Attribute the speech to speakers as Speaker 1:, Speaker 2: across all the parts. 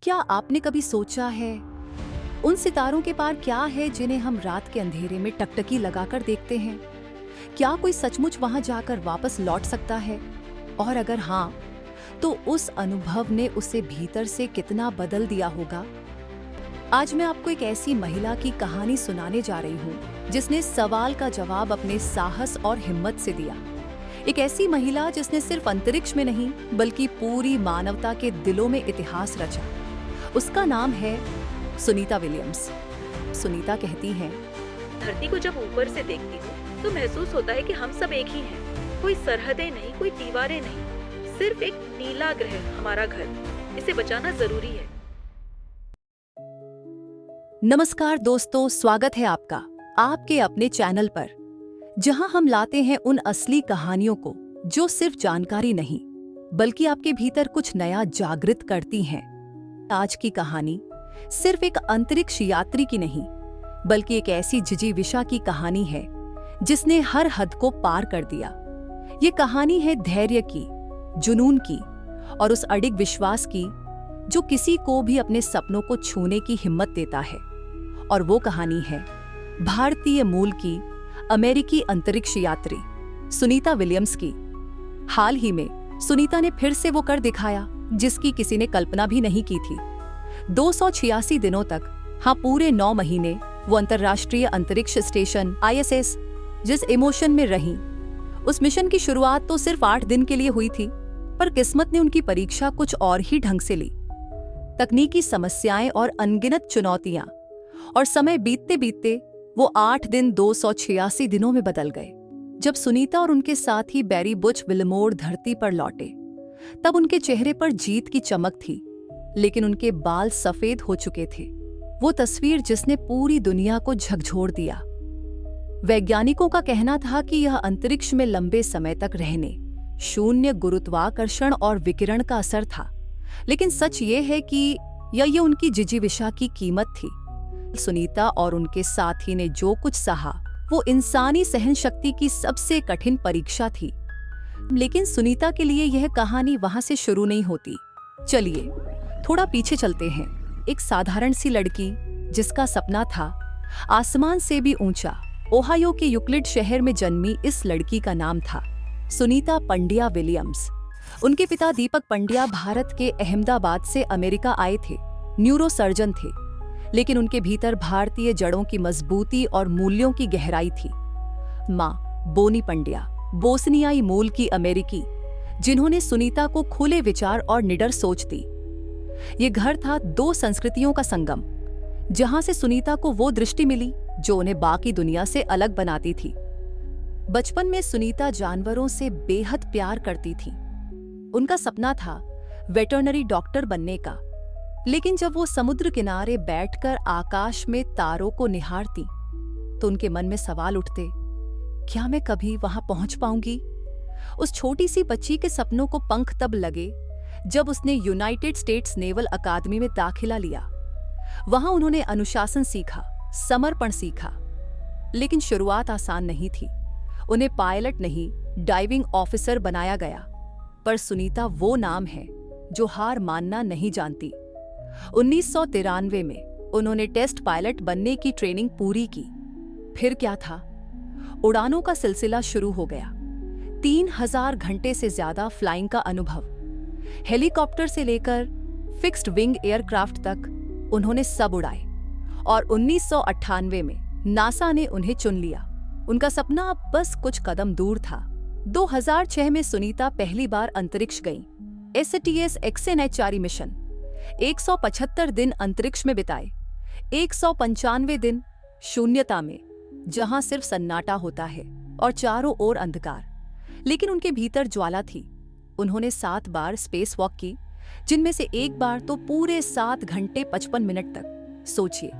Speaker 1: क्या आपने कभी सोचा है उन सितारों के पार क्या है जिन्हें हम रात के अंधेरे में टकटकी लगाकर देखते हैं? क्या कोई सचमुच वहां जाकर वापस लौट सकता है? और अगर हाँ, तो उस अनुभव ने उसे भीतर से कितना बदल दिया होगा? आज मैं आपको एक ऐसी महिला की कहानी सुनाने जा रही हूँ जिसने सवाल का जवाब अपने साहस और हिम्मत से दिया। एक ऐसी महिला जिसने सिर्फ अंतरिक्ष में नहीं बल्कि पूरी मानवता के दिलों में इतिहास रचा। उसका नाम है सुनीता विलियम्स। सुनीता कहती हैं,
Speaker 2: धरती को जब ऊपर से देखती हूँ तो महसूस होता है कि हम सब एक ही हैं। कोई सरहदें नहीं, कोई दीवारें नहीं, सिर्फ एक नीला ग्रह हमारा घर। इसे बचाना जरूरी है।
Speaker 1: नमस्कार दोस्तों, स्वागत है आपका आपके अपने चैनल पर, जहां हम लाते हैं उन असली कहानियों को जो सिर्फ जानकारी नहीं बल्कि आपके भीतर कुछ नया जागृत करती हैं। आज की कहानी सिर्फ एक अंतरिक्ष यात्री की नहीं बल्कि एक ऐसी जिजीविषा की कहानी है जिसने हर हद को पार कर दिया। ये कहानी है धैर्य की, जुनून की और उस अडिग विश्वास की जो किसी को भी अपने सपनों को छूने की हिम्मत देता है। और वो कहानी है भारतीय मूल की अमेरिकी अंतरिक्ष यात्री सुनीता विलियम्स की। हाल ही में सुनीता ने फिर से वो कर दिखाया जिसकी किसी ने कल्पना भी नहीं की थी। 286 दिनों तक, हाँ पूरे 9 महीने, वो अंतर्राष्ट्रीय अंतरिक्ष स्टेशन ISS जिस इमोशन में रही। उस मिशन की शुरुआत तो सिर्फ 8 दिन के लिए हुई थी, पर किस्मत ने उनकी परीक्षा कुछ और ही ढंग से ली। तकनीकी समस्याएं और अनगिनत चुनौतियां, और समय बीतते बीतते वो 8 दिन 286 दिनों में बदल गए। जब सुनीता और उनके साथी बैरी बुच विलमोर धरती पर लौटे, तब उनके चेहरे पर जीत की चमक थी, लेकिन उनके बाल सफेद हो चुके थे। वो तस्वीर जिसने पूरी दुनिया को झकझोर दिया। वैज्ञानिकों का कहना था कि यह अंतरिक्ष में लंबे समय तक रहने, शून्य गुरुत्वाकर्षण और विकिरण का असर था। लेकिन सच ये है कि ये उनकी जिजीविषा की कीमत थी। सुनीता और उनके साथी ने जो कुछ सहा वो इंसानी सहन शक्ति की सबसे कठिन परीक्षा थी। लेकिन सुनीता के लिए यह कहानी वहां से शुरू नहीं होती। चलिए थोड़ा पीछे चलते हैं। एक साधारण सी लड़की जिसका सपना था आसमान से भी ऊंचा। ओहायो के यूक्लिड शहर में जन्मी इस लड़की का नाम था सुनीता पंड्या विलियम्स। उनके पिता दीपक पंड्या भारत के अहमदाबाद से अमेरिका आए थे, न्यूरोसर्जन थे, लेकिन उनके भीतर भारतीय जड़ों की मजबूती और मूल्यों की गहराई थी। माँ बोनी पंड्या बोस्नियाई मूल की अमेरिकी, जिन्होंने सुनीता को खुले विचार और निडर सोच दी। ये घर था 2 संस्कृतियों का संगम, जहां से सुनीता को वो दृष्टि मिली जो उन्हें बाकी दुनिया से अलग बनाती थी। बचपन में सुनीता जानवरों से बेहद प्यार करती थी। उनका सपना था वेटरनरी डॉक्टर बनने का। लेकिन जब वो समुद्र किनारे बैठकर आकाश में तारों को निहारती तो उनके मन में सवाल उठते, क्या मैं कभी वहां पहुंच पाऊंगी? उस छोटी सी बच्ची के सपनों को पंख तब लगे जब उसने यूनाइटेड स्टेट्स नेवल अकादमी में दाखिला लिया। वहां उन्होंने अनुशासन सीखा, समर्पण सीखा। लेकिन शुरुआत आसान नहीं थी। उन्हें पायलट नहीं, डाइविंग ऑफिसर बनाया गया। पर सुनीता वो नाम है जो हार मानना नहीं जानती। 1993 में उन्होंने टेस्ट पायलट बनने की ट्रेनिंग पूरी की। फिर क्या था? उड़ानों का सिलसिला शुरू हो गया। 3000 घंटे से ज्यादा फ्लाइंग का अनुभव। हेलीकॉप्टर से लेकर फिक्स्ड विंग एयरक्राफ्ट तक उन्होंने सब उड़ाए। और 1998 में नासा ने उन्हें चुन लिया। उनका सपना अब बस कुछ कदम दूर था। 2006 में सुनीता पहली बार अंतरिक्ष गईं। STS XNH मिशन 175 दिन अंतरिक्ष में बिताए। 195 दिन शून्यता में, जहां सिर्फ सन्नाटा होता है और चारों ओर अंधकार। लेकिन उनके भीतर ज्वाला थी। उन्होंने 7 बार स्पेस वॉक की, जिनमें से एक बार तो पूरे 7 घंटे 55 मिनट तक। सोचिए,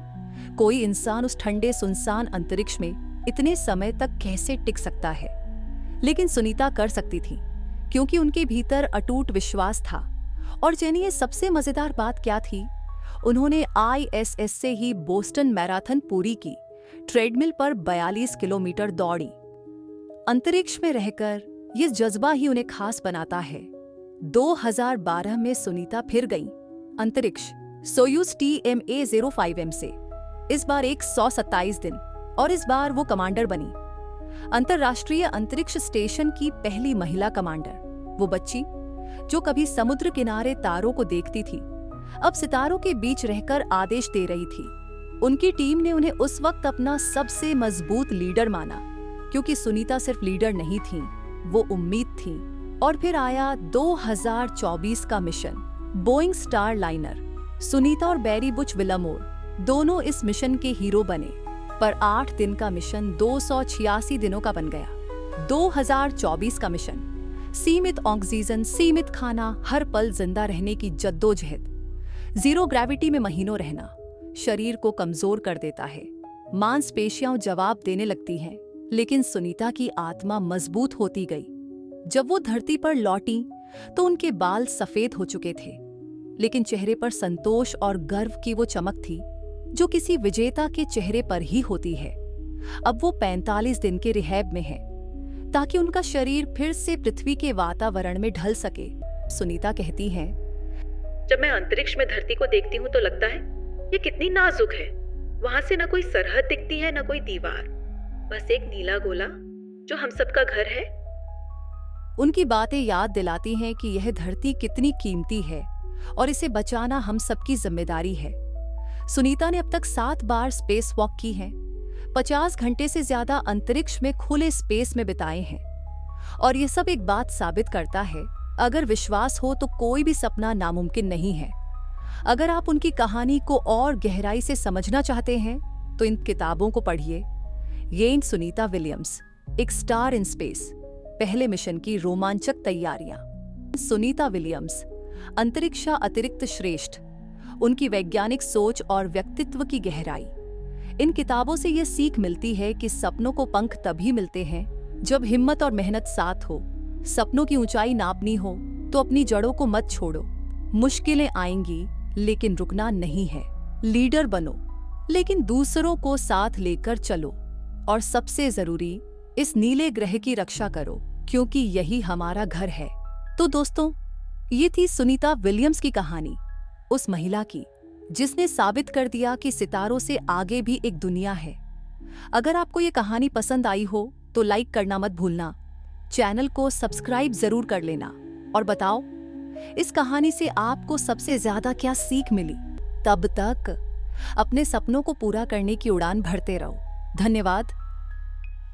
Speaker 1: कोई इंसान उस ठंडे सुनसान अंतरिक्ष में इतने समय तक कैसे टिक सकता है? लेकिन सुनीता कर सकती थी, क्योंकि उनके भीतर अटूट विश्वास था। और जानिए सबसे मजेदार बात क्या थी? उन्होंने ISS से ही बोस्टन मैराथन पूरी की। ट्रेडमिल पर 42 किलोमीटर दौड़ी। अंतरिक्ष में रहकर ये जज्बा ही उन्हें खास बनाता है। 2012 में सुनीता फिर गईं अंतरिक्ष, सोयूज TMA-05M से, इस बार 127 दिन, और इस बार वो कमांडर बनी, अंतरराष्ट्रीय अंतरिक्ष स्टेशन की पहली महिला कमांडर। वो बच्ची जो कभी समुद्र किनारे तारों को देखती थी, अब सितारों के बीच रहकर आदेश दे रही थी। उनकी टीम ने उन्हें उस वक्त अपना सबसे मजबूत लीडर माना, क्योंकि सुनीता सिर्फ लीडर नहीं थी, वो उम्मीद थी। और फिर आया 2024 का mission, Boeing star liner. Sunita और बैरी बुच विलमोर दोनों इस मिशन के हीरो बने, पर 8 दिन का मिशन 286 दिनों का बन गया। 2024 का मिशन, सीमित ऑक्सीजन, सीमित खाना, हर पल जिंदा रहने की जद्दोजहद। जीरो ग्रेविटी में महीनों रहना शरीर को कमजोर कर देता है, मांसपेशियां जवाब देने लगती हैं, लेकिन सुनीता की आत्मा मजबूत होती गई। जब वो धरती पर लौटी तो उनके बाल सफेद हो चुके थे, लेकिन चेहरे पर संतोष और गर्व की वो चमक थी जो किसी विजेता के चेहरे पर ही होती है। अब वो 45 दिन के रिहैब में है, ताकि उनका शरीर फिर से पृथ्वी के वातावरण में ढल सके। सुनीता कहती हैं,
Speaker 2: जब मैं अंतरिक्ष में धरती को देखती हूँ तो लगता है ये कितनी नाजुक है। वहां से न कोई सरहद दिखती है, न कोई दीवार, बस एक नीला गोला जो हम सबका घर है।
Speaker 1: उनकी बातें याद दिलाती हैं कि यह धरती कितनी कीमती है और इसे बचाना हम सबकी जिम्मेदारी है। सुनीता ने अब तक 7 बार स्पेस वॉक की है, 50 घंटे से ज्यादा अंतरिक्ष में खुले स्पेस में बिताए हैं, और यह सब एक बात साबित करता है, अगर विश्वास हो तो कोई भी सपना नामुमकिन नहीं है। अगर आप उनकी कहानी को और गहराई से समझना चाहते हैं तो इन किताबों को पढ़िए। येन सुनीता विलियम्स, एक स्टार इन स्पेस, पहले मिशन की रोमांचक तैयारियां। सुनीता विलियम्स, अंतरिक्षा अतिरिक्त श्रेष्ठ, उनकी वैज्ञानिक सोच और व्यक्तित्व की गहराई। इन किताबों से यह सीख मिलती है कि सपनों को पंख तभी मिलते हैं जब हिम्मत और मेहनत साथ हो। सपनों की ऊंचाई नापनी हो तो अपनी जड़ों को मत छोड़ो। मुश्किलें आएंगी लेकिन रुकना नहीं है। लीडर बनो लेकिन दूसरों को साथ लेकर चलो, और सबसे जरूरी, इस नीले ग्रह की रक्षा करो, क्योंकि यही हमारा घर है। तो दोस्तों, ये थी सुनीता विलियम्स की कहानी, उस महिला की जिसने साबित कर दिया कि सितारों से आगे भी एक दुनिया है। अगर आपको ये कहानी पसंद आई हो तो लाइक करना मत भूलना, चैनल को सब्सक्राइब जरूर कर लेना, और बताओ इस कहानी से आपको सबसे ज्यादा क्या सीख मिली। तब तक अपने सपनों को पूरा करने की उड़ान भरते रहो। धन्यवाद।